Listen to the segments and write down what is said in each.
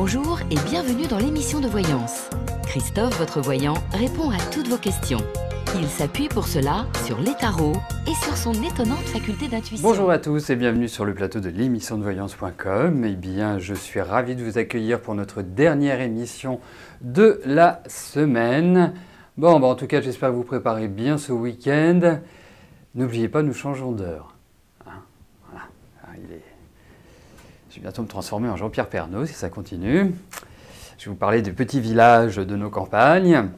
Bonjour et bienvenue dans l'émission de voyance. Christophe, votre voyant, répond à toutes vos questions. Il s'appuie pour cela sur les tarots et sur son étonnante faculté d'intuition. Bonjour à tous et bienvenue sur le plateau de l'émission de voyance.com. Eh bien, je suis ravi de vous accueillir pour notre dernière émission de la semaine. Bon, en tout cas, j'espère que vous préparez bien ce week-end. N'oubliez pas, nous changeons d'heure. Voilà. Je vais bientôt me transformer en Jean-Pierre Pernaut si ça continue. Je vais vous parler des petits villages de nos campagnes.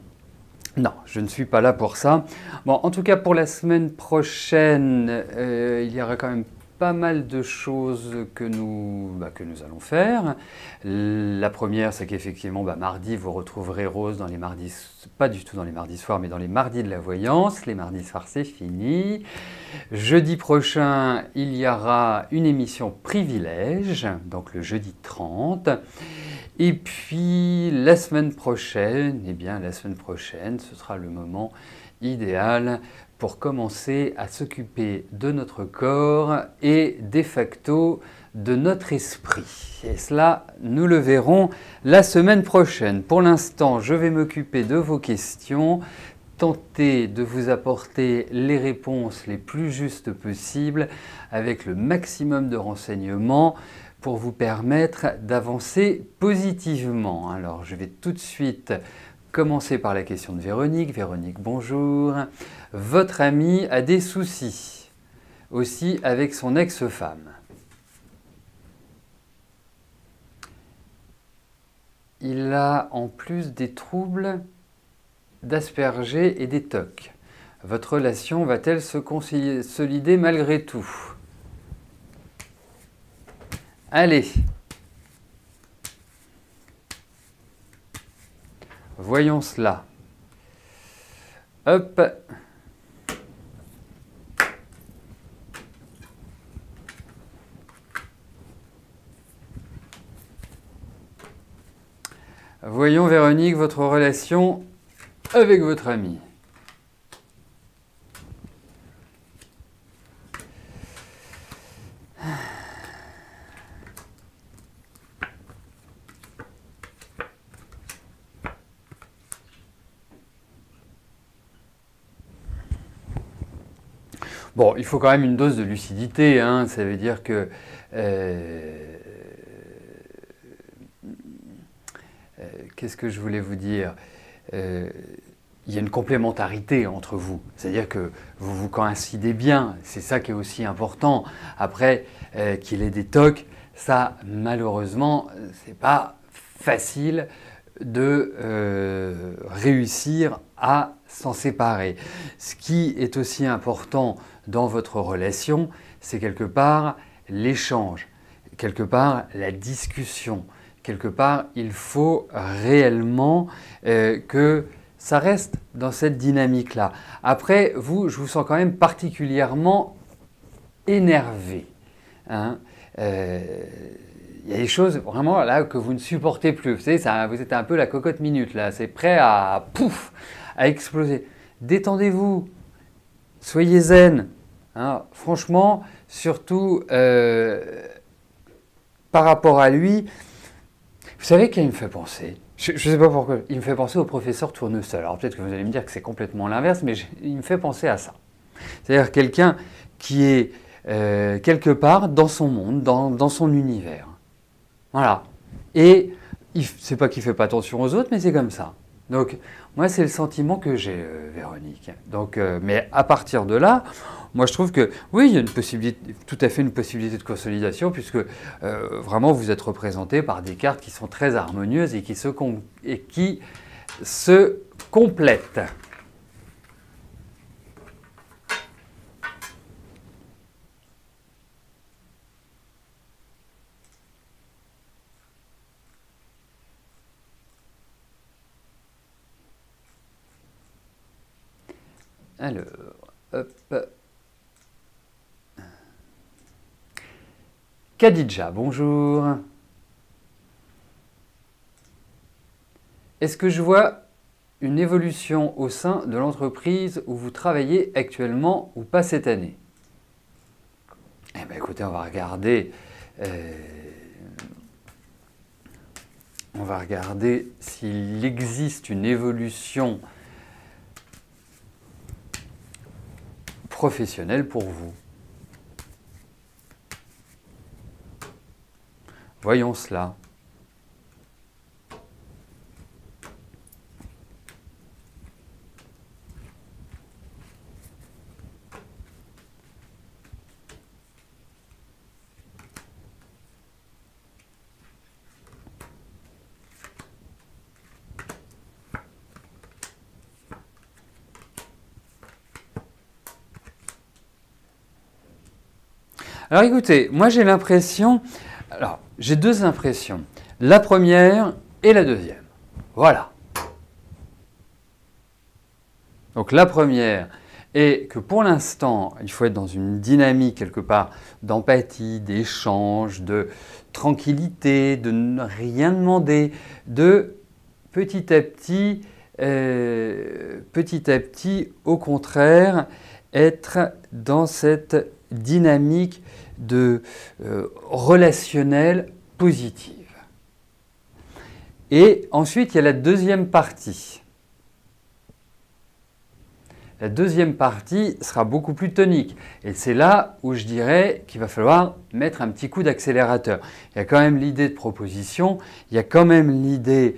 Non, je ne suis pas là pour ça. Bon, en tout cas, pour la semaine prochaine, il y aura quand même pas mal de choses que nous allons faire. La première, c'est qu'effectivement, mardi, vous retrouverez Rose dans les mardis, pas du tout dans les mardis soirs, mais dans les mardis de la voyance. Les mardis soirs, c'est fini. Jeudi prochain, il y aura une émission privilège, donc le jeudi 30. Et puis la semaine prochaine, ce sera le moment idéal pour commencer à s'occuper de notre corps et de facto de notre esprit. Et cela, nous le verrons la semaine prochaine. Pour l'instant, je vais m'occuper de vos questions, tenter de vous apporter les réponses les plus justes possibles avec le maximum de renseignements pour vous permettre d'avancer positivement. Alors, je vais tout de suite commencer par la question de Véronique. Véronique, bonjour. Votre ami a des soucis, aussi avec son ex-femme. Il a en plus des troubles d'Asperger et des TOC. Votre relation va-t-elle se consolider malgré tout? Allez, voyons cela. Hop. Voyons Véronique, votre relation avec votre ami. Bon, il faut quand même une dose de lucidité, hein. Ça veut dire que qu'est-ce que je voulais vous dire? Il y a une complémentarité entre vous, c'est-à-dire que vous vous coïncidez bien, c'est ça qui est aussi important. Après, qu'il ait des TOC, ça malheureusement, c'est pas facile de réussir à s'en séparer. Ce qui est aussi important dans votre relation, c'est quelque part l'échange, quelque part la discussion, quelque part il faut réellement que ça reste dans cette dynamique-là. Après, vous, je vous sens quand même particulièrement énervé. Hein. Il y a des choses vraiment là que vous ne supportez plus. Vous savez, vous êtes un peu la cocotte minute là, c'est prêt à pouf, à exploser. Détendez-vous, soyez zen. Hein. Franchement, surtout par rapport à lui, vous savez qui il me fait penser? Je ne sais pas pourquoi, il me fait penser au professeur Tournesol. Alors peut-être que vous allez me dire que c'est complètement l'inverse, mais il me fait penser à ça. C'est-à-dire quelqu'un qui est quelque part dans son monde, dans son univers. Voilà. Et c'est pas qu'il ne fait pas attention aux autres, mais c'est comme ça. Donc, moi, c'est le sentiment que j'ai, Véronique. Donc, mais à partir de là, moi, je trouve que, oui, il y a une possibilité, tout à fait une possibilité de consolidation, puisque vraiment, vous êtes représenté par des cartes qui sont très harmonieuses et qui se complètent. Alors, hop. Khadija, bonjour. Est-ce que je vois une évolution au sein de l'entreprise où vous travaillez actuellement ou pas cette année? Eh bien, écoutez, on va regarder On va regarder s'il existe une évolution professionnelle pour vous. Voyons cela. Alors écoutez, moi j'ai l'impression, alors j'ai deux impressions, la première et la deuxième. Voilà. Donc la première est que pour l'instant, il faut être dans une dynamique quelque part d'empathie, d'échange, de tranquillité, de ne rien demander, de petit à petit, au contraire, être dans cette dynamique de relationnelle positive. Et ensuite, il y a la deuxième partie. La deuxième partie sera beaucoup plus tonique. Et c'est là où je dirais qu'il va falloir mettre un petit coup d'accélérateur. Il y a quand même l'idée de proposition, il y a quand même l'idée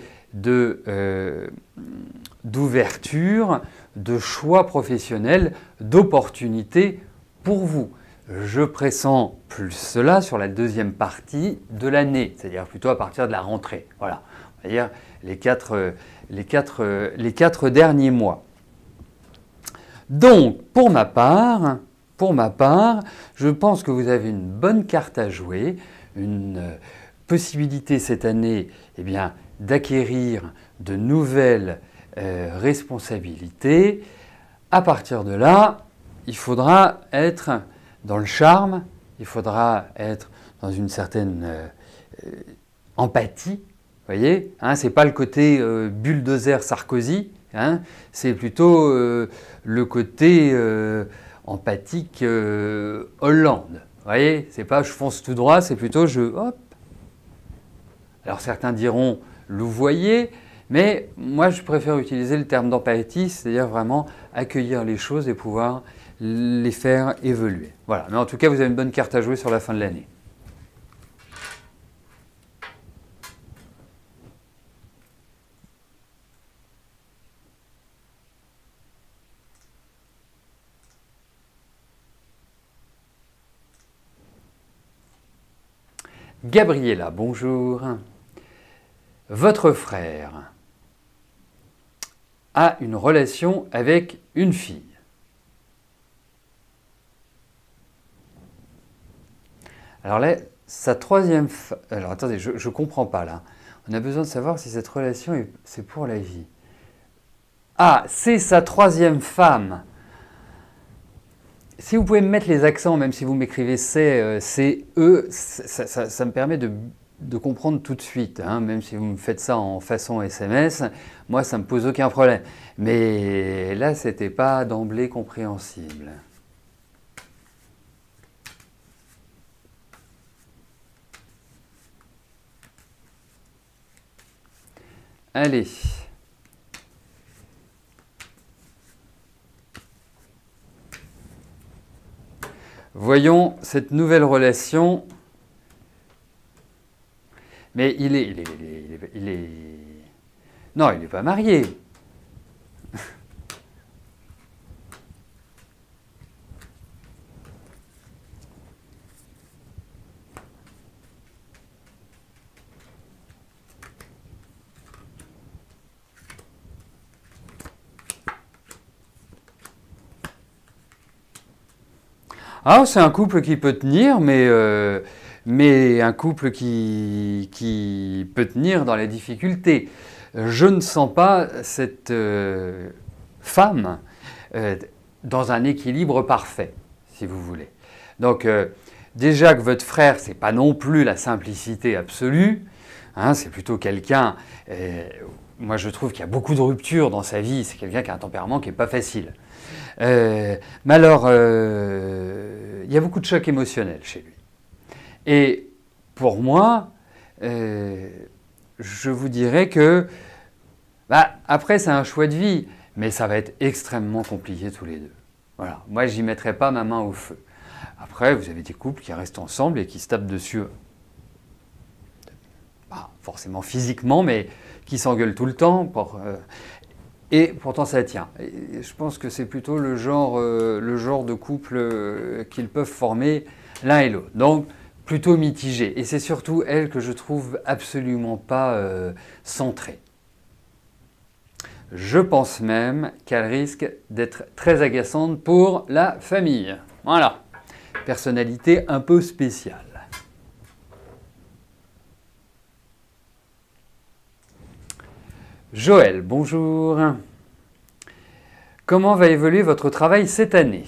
d'ouverture, de choix professionnel, d'opportunités pour vous. Je pressens plus cela sur la deuxième partie de l'année, c'est-à-dire plutôt à partir de la rentrée. Voilà, on va dire les quatre derniers mois. Donc, pour ma part, je pense que vous avez une bonne carte à jouer, une possibilité cette année d'acquérir de nouvelles responsabilités. À partir de là, il faudra être dans le charme, il faudra être dans une certaine empathie, vous voyez, hein, ce n'est pas le côté bulldozer Sarkozy, hein, c'est plutôt le côté empathique Hollande, vous voyez, c'est pas je fonce tout droit, c'est plutôt je hop. Alors certains diront louvoyer, mais moi je préfère utiliser le terme d'empathie, c'est-à-dire vraiment accueillir les choses et pouvoir les faire évoluer. Voilà, mais en tout cas, vous avez une bonne carte à jouer sur la fin de l'année. Gabriella, bonjour. Votre frère a une relation avec une fille. Alors là, sa troisième... Alors attendez, je ne comprends pas là. On a besoin de savoir si cette relation, c'est pour la vie. Ah, c'est sa troisième femme. Si vous pouvez me mettre les accents, même si vous m'écrivez c'est, eux, ça me permet de comprendre tout de suite. Hein, même si vous me faites ça en façon SMS, moi ça ne me pose aucun problème. Mais là, ce n'était pas d'emblée compréhensible. Allez. Voyons cette nouvelle relation. Mais il est... Non, il n'est pas marié. Ah, c'est un couple qui peut tenir, mais un couple qui peut tenir dans les difficultés. Je ne sens pas cette femme dans un équilibre parfait, si vous voulez. Donc, déjà que votre frère, ce n'est pas non plus la simplicité absolue, hein, c'est plutôt quelqu'un... moi, je trouve qu'il y a beaucoup de ruptures dans sa vie, c'est quelqu'un qui a un tempérament qui n'est pas facile. Mais alors, il y a beaucoup de chocs émotionnels chez lui. Et pour moi, je vous dirais que, bah, après c'est un choix de vie, mais ça va être extrêmement compliqué tous les deux. Voilà, moi j'y mettrai pas ma main au feu. Après, vous avez des couples qui restent ensemble et qui se tapent dessus, pas forcément physiquement, mais qui s'engueulent tout le temps. Et pourtant ça tient. Et je pense que c'est plutôt le genre de couple qu'ils peuvent former l'un et l'autre. Donc, plutôt mitigé. Et c'est surtout elle que je trouve absolument pas centrée. Je pense même qu'elle risque d'être très agaçante pour la famille. Voilà. Personnalité un peu spéciale. Joël, bonjour. Comment va évoluer votre travail cette année?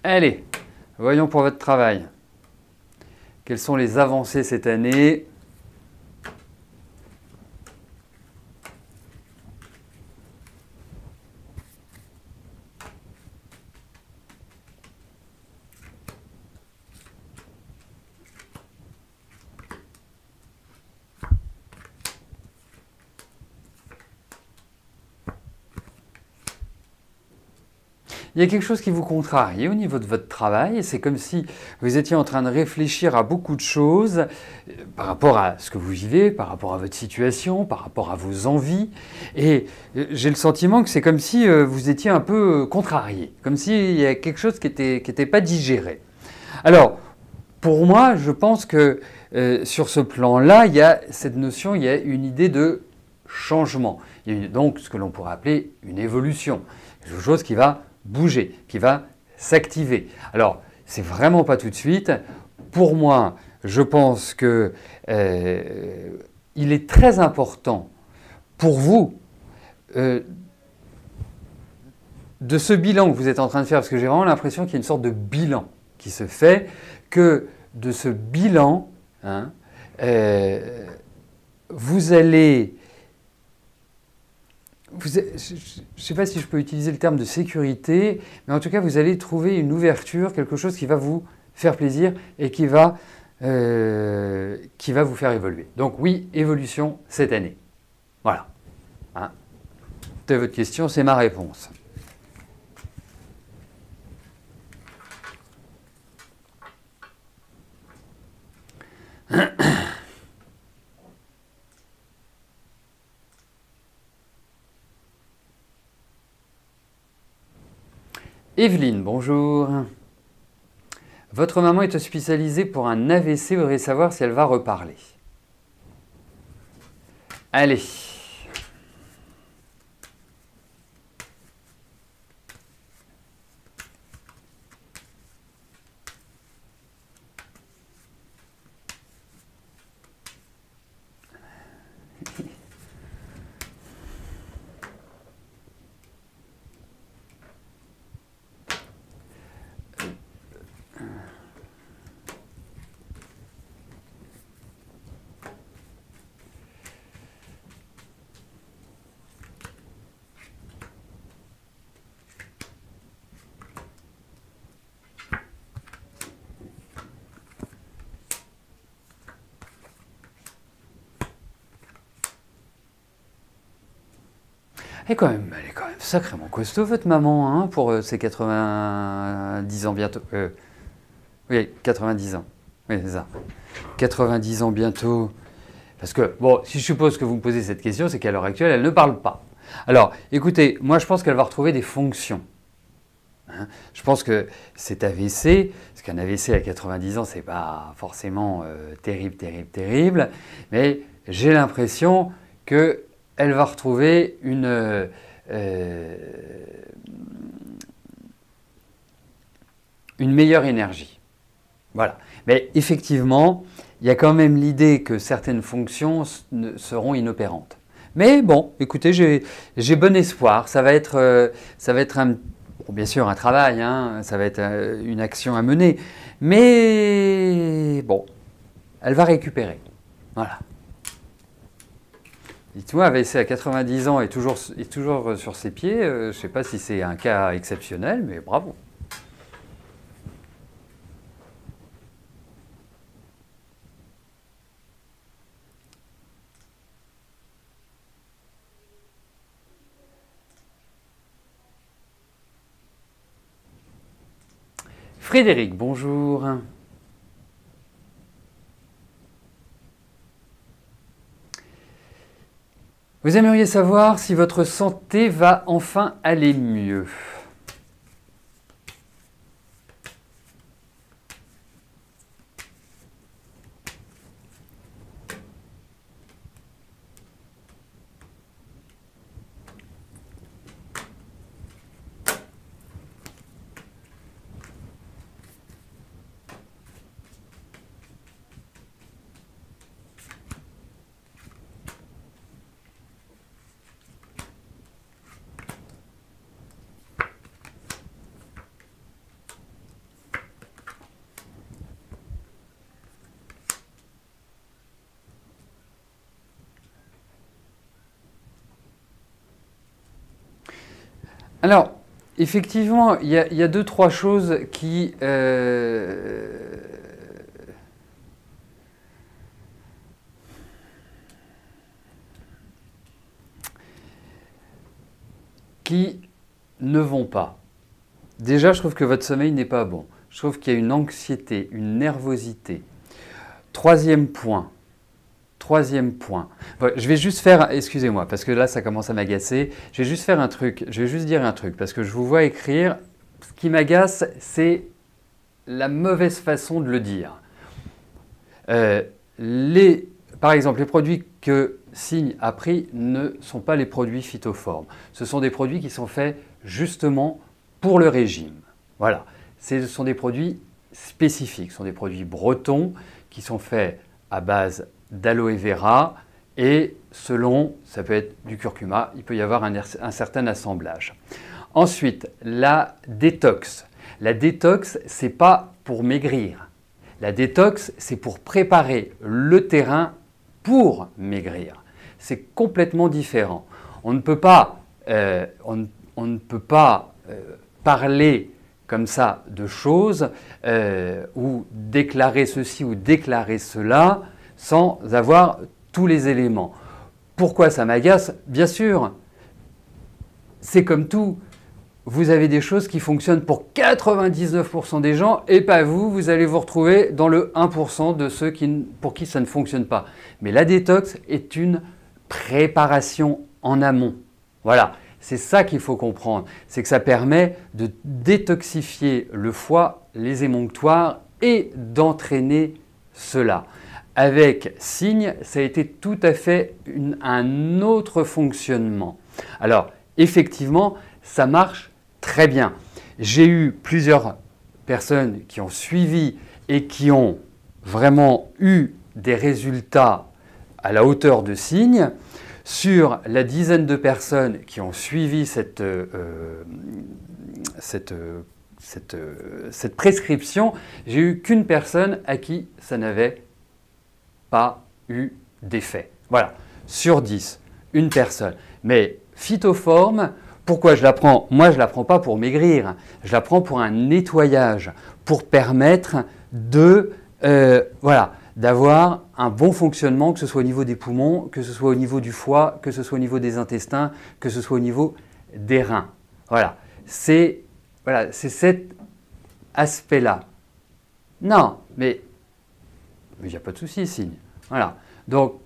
Allez, voyons pour votre travail. Quelles sont les avancées cette année? Il y a quelque chose qui vous contrarie au niveau de votre travail. C'est comme si vous étiez en train de réfléchir à beaucoup de choses par rapport à ce que vous vivez, par rapport à votre situation, par rapport à vos envies. Et j'ai le sentiment que c'est comme si vous étiez un peu contrarié, comme s'il y a quelque chose qui était pas digéré. Alors, pour moi, je pense que sur ce plan-là, il y a cette notion, il y a une idée de changement. Il y a donc ce que l'on pourrait appeler une évolution, quelque chose qui va bouger, qui va s'activer. Alors, c'est vraiment pas tout de suite. Pour moi, je pense que il est très important pour vous de ce bilan que vous êtes en train de faire, parce que j'ai vraiment l'impression qu'il y a une sorte de bilan qui se fait, que de ce bilan, hein, vous allez... je ne sais pas si je peux utiliser le terme de sécurité, mais en tout cas, vous allez trouver une ouverture, quelque chose qui va vous faire plaisir et qui va vous faire évoluer. Donc oui, évolution cette année. Voilà. Hein. C'est votre question, c'est ma réponse. Evelyne, bonjour. Votre maman est hospitalisée pour un AVC, vous voudriez savoir si elle va reparler. Allez. Elle est quand même sacrément costaud, votre maman, hein, pour ses 90 ans bientôt. Oui, 90 ans. Oui, c'est ça. 90 ans bientôt. Parce que, bon, si je suppose que vous me posez cette question, c'est qu'à l'heure actuelle, elle ne parle pas. Alors, écoutez, moi je pense qu'elle va retrouver des fonctions. Hein, je pense que cet AVC, parce qu'un AVC à 90 ans, c'est pas forcément terrible, mais j'ai l'impression que elle va retrouver une meilleure énergie. Voilà. Mais effectivement, il y a quand même l'idée que certaines fonctions seront inopérantes. Mais bon, écoutez, j'ai bon espoir. Ça va être bien sûr un travail, hein, ça va être une action à mener. Mais bon, elle va récupérer. Voilà. Dites-moi, AVC à 90 ans et toujours sur ses pieds, je ne sais pas si c'est un cas exceptionnel, mais bravo. Frédéric, bonjour. Vous aimeriez savoir si votre santé va enfin aller mieux. Alors, effectivement, il y a deux, trois choses qui ne vont pas. Déjà, je trouve que votre sommeil n'est pas bon. Je trouve qu'il y a une anxiété, une nervosité. Troisième point. Bon, je vais juste faire, excusez-moi, parce que là, ça commence à m'agacer. Je vais juste faire un truc, je vais juste dire un truc, parce que je vous vois écrire. Ce qui m'agace, c'est la mauvaise façon de le dire. Par exemple, les produits que Signe a pris ne sont pas les produits phytoformes. Ce sont des produits qui sont faits justement pour le régime. Voilà, ce sont des produits spécifiques, ce sont des produits bretons qui sont faits à base d'aloe vera et selon, ça peut être du curcuma, il peut y avoir un certain assemblage. Ensuite, la détox. La détox, ce n'est pas pour maigrir. La détox, c'est pour préparer le terrain pour maigrir. C'est complètement différent. On ne peut pas, parler comme ça de choses ou déclarer ceci ou déclarer cela sans avoir tous les éléments. Pourquoi ça m'agace? Bien sûr, c'est comme tout. Vous avez des choses qui fonctionnent pour 99% des gens et pas vous, vous allez vous retrouver dans le 1% de ceux pour qui ça ne fonctionne pas. Mais la détox est une préparation en amont. Voilà, c'est ça qu'il faut comprendre. C'est que ça permet de détoxifier le foie, les émonctoires et d'entraîner cela. Avec Signe, ça a été tout à fait un autre fonctionnement. Alors, effectivement, ça marche très bien. J'ai eu plusieurs personnes qui ont suivi et qui ont vraiment eu des résultats à la hauteur de Signe. Sur la dizaine de personnes qui ont suivi cette prescription, j'ai eu qu'une personne à qui ça n'avait pas eu d'effet. Voilà, sur 10, une personne. Mais phytoforme, pourquoi je la prends? Moi, je ne la prends pas pour maigrir, je la prends pour un nettoyage, pour permettre d'avoir un bon fonctionnement, que ce soit au niveau des poumons, que ce soit au niveau du foie, que ce soit au niveau des intestins, que ce soit au niveau des reins. Voilà, c'est cet aspect-là. Non, mais il n'y a pas de souci, Signe. Voilà. Donc,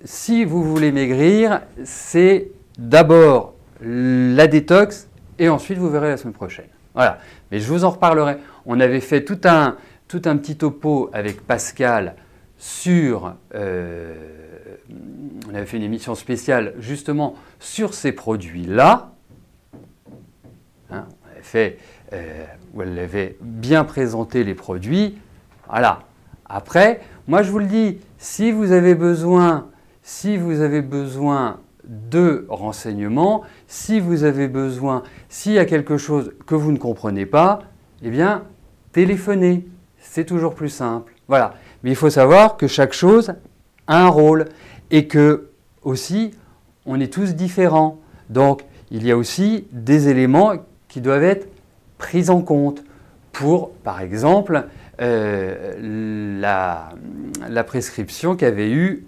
si vous voulez maigrir, c'est d'abord la détox et ensuite vous verrez la semaine prochaine. Voilà. Mais je vous en reparlerai. On avait fait tout un petit topo avec Pascal sur… on avait fait une émission spéciale justement sur ces produits-là. Hein, on avait fait… où elle avait bien présenté les produits. Voilà. Après, moi je vous le dis, si vous avez besoin de renseignements, s'il y a quelque chose que vous ne comprenez pas, eh bien, téléphonez. C'est toujours plus simple. Voilà. Mais il faut savoir que chaque chose a un rôle. et que aussi, on est tous différents. Donc, il y a aussi des éléments qui doivent être pris en compte pour, par exemple, la prescription qu'avait eu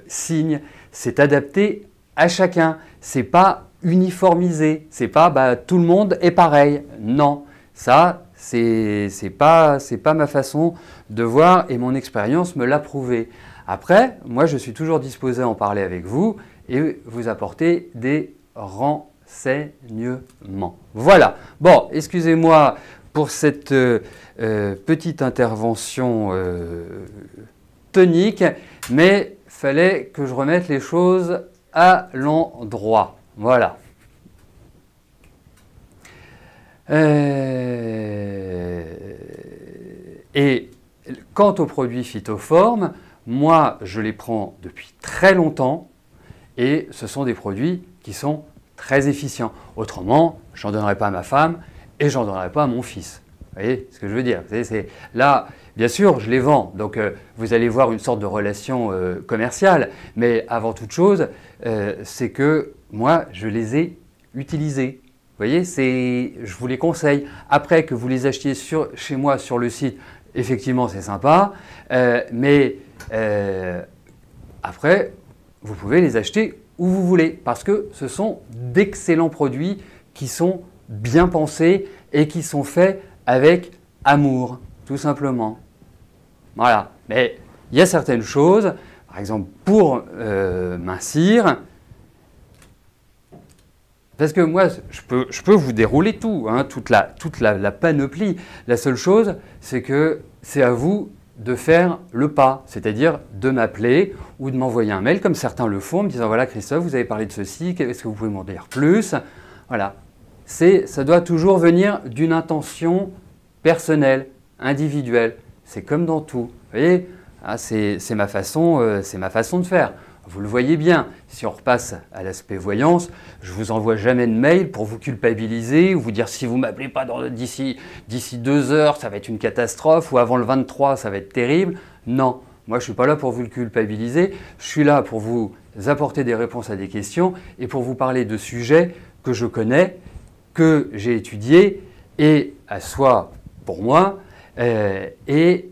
Signe. C'est adapté à chacun. C'est pas uniformisé. C'est pas tout le monde est pareil. Non, ça, c'est pas ma façon de voir et mon expérience me l'a prouvé. Après, moi, je suis toujours disposé à en parler avec vous et vous apporter des renseignements. Voilà. Bon, excusez-moi pour cette petite intervention tonique, mais fallait que je remette les choses à l'endroit. Voilà. Et quant aux produits phytoformes, moi, je les prends depuis très longtemps et ce sont des produits qui sont très efficients. Autrement, je n'en donnerai pas à ma femme et je n'en donnerai pas à mon fils. Vous voyez ce que je veux dire? Là, bien sûr, je les vends, donc vous allez voir une sorte de relation commerciale, mais avant toute chose, c'est que moi, je les ai utilisés. Vous voyez, je vous les conseille. Après que vous les achetiez chez moi sur le site, effectivement, c'est sympa, mais après, vous pouvez les acheter où vous voulez, parce que ce sont d'excellents produits qui sont bien pensés et qui sont faits avec amour, tout simplement. Voilà. Mais il y a certaines choses, par exemple pour mincir, parce que moi, je peux vous dérouler tout, hein, toute la panoplie. La seule chose, c'est que c'est à vous de faire le pas, c'est-à-dire de m'appeler ou de m'envoyer un mail, comme certains le font, en me disant « Voilà Christophe, vous avez parlé de ceci, est-ce que vous pouvez m'en dire plus ?» Voilà. Ça doit toujours venir d'une intention personnelle, individuelle. C'est comme dans tout. Vous voyez, c'est ma façon de faire. Vous le voyez bien, si on repasse à l'aspect voyance, je ne vous envoie jamais de mail pour vous culpabiliser ou vous dire si vous ne m'appelez pas d'ici 2 heures, ça va être une catastrophe ou avant le 23, ça va être terrible. Non, moi je ne suis pas là pour vous le culpabiliser, je suis là pour vous apporter des réponses à des questions et pour vous parler de sujets que je connais, que j'ai étudiés et à soi pour moi et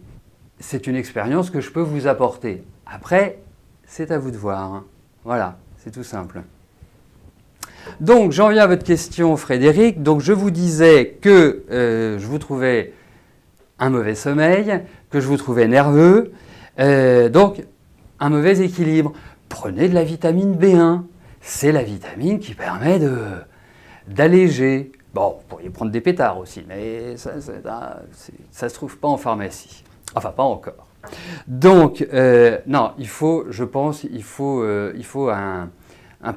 c'est une expérience que je peux vous apporter. Après, c'est à vous de voir. Hein. Voilà, c'est tout simple. Donc, j'en viens à votre question, Frédéric. Donc, je vous disais que je vous trouvais un mauvais sommeil, que je vous trouvais nerveux. Donc, un mauvais équilibre. Prenez de la vitamine B1. C'est la vitamine qui permet d'alléger. Bon, vous pourriez prendre des pétards aussi, mais ça ne se trouve pas en pharmacie. Enfin, pas encore. Donc, non, je pense, il faut un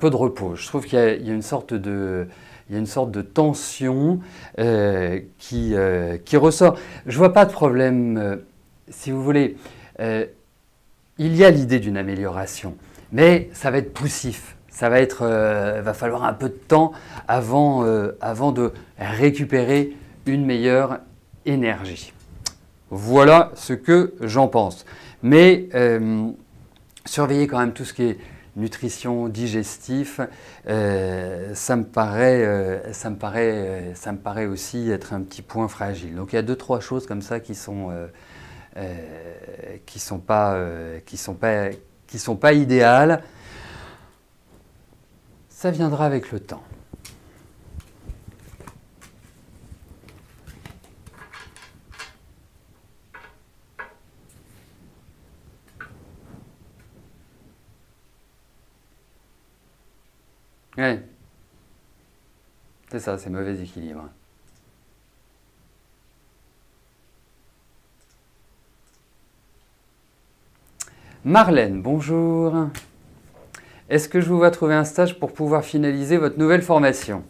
peu de repos. Je trouve qu'il y a une sorte de tension qui ressort. Je ne vois pas de problème, si vous voulez. Il y a l'idée d'une amélioration, mais ça va être poussif. Ça va va falloir un peu de temps avant de récupérer une meilleure énergie. Voilà ce que j'en pense. Mais surveillez quand même tout ce qui est nutrition, digestif. Ça me paraît aussi être un petit point fragile. Donc il y a 2-3 choses comme ça qui sont pas idéales. Ça viendra avec le temps. Oui, c'est ça, c'est mauvais équilibre. Marlène, bonjour. Est-ce que je vous vois trouver un stage pour pouvoir finaliser votre nouvelle formation?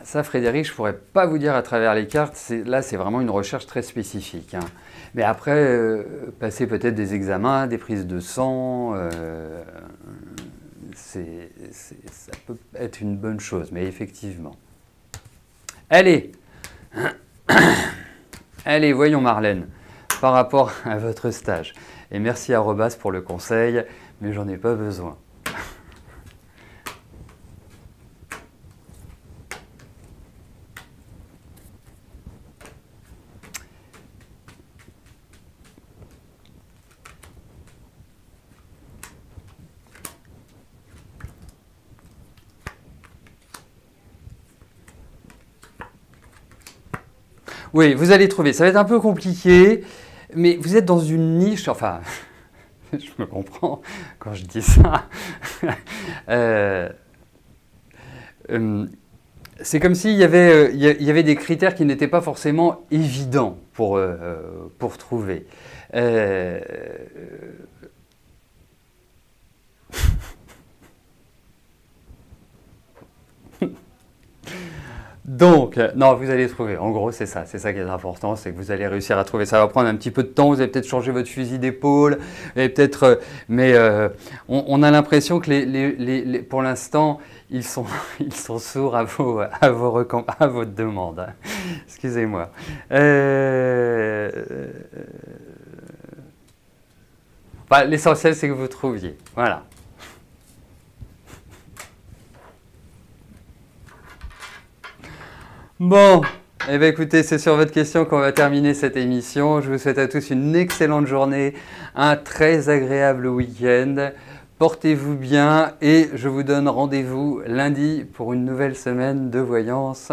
Ça, Frédéric, je ne pourrais pas vous dire à travers les cartes. Là, c'est vraiment une recherche très spécifique. Hein. Mais après, passer peut-être des examens, des prises de sang, ça peut être une bonne chose, mais effectivement. Allez, allez, voyons Marlène, par rapport à votre stage. Et merci à Robas pour le conseil, mais j'en ai pas besoin. Oui, vous allez trouver. Ça va être un peu compliqué, mais vous êtes dans une niche. Enfin, je me comprends quand je dis ça. C'est comme s'il y avait des critères qui n'étaient pas forcément évidents pour trouver. Donc, non, vous allez trouver. En gros, c'est ça qui est important, c'est que vous allez réussir à trouver. Ça va prendre un petit peu de temps, vous allez peut-être changer votre fusil d'épaule, et peut-être, mais on a l'impression que pour l'instant, ils sont sourds à votre demande. Hein. Excusez-moi. Enfin, l'essentiel, c'est que vous trouviez. Voilà. Bon, eh bien écoutez, c'est sur votre question qu'on va terminer cette émission. Je vous souhaite à tous une excellente journée, un très agréable week-end. Portez-vous bien et je vous donne rendez-vous lundi pour une nouvelle semaine de voyance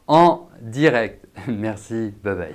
en direct. Merci, bye bye.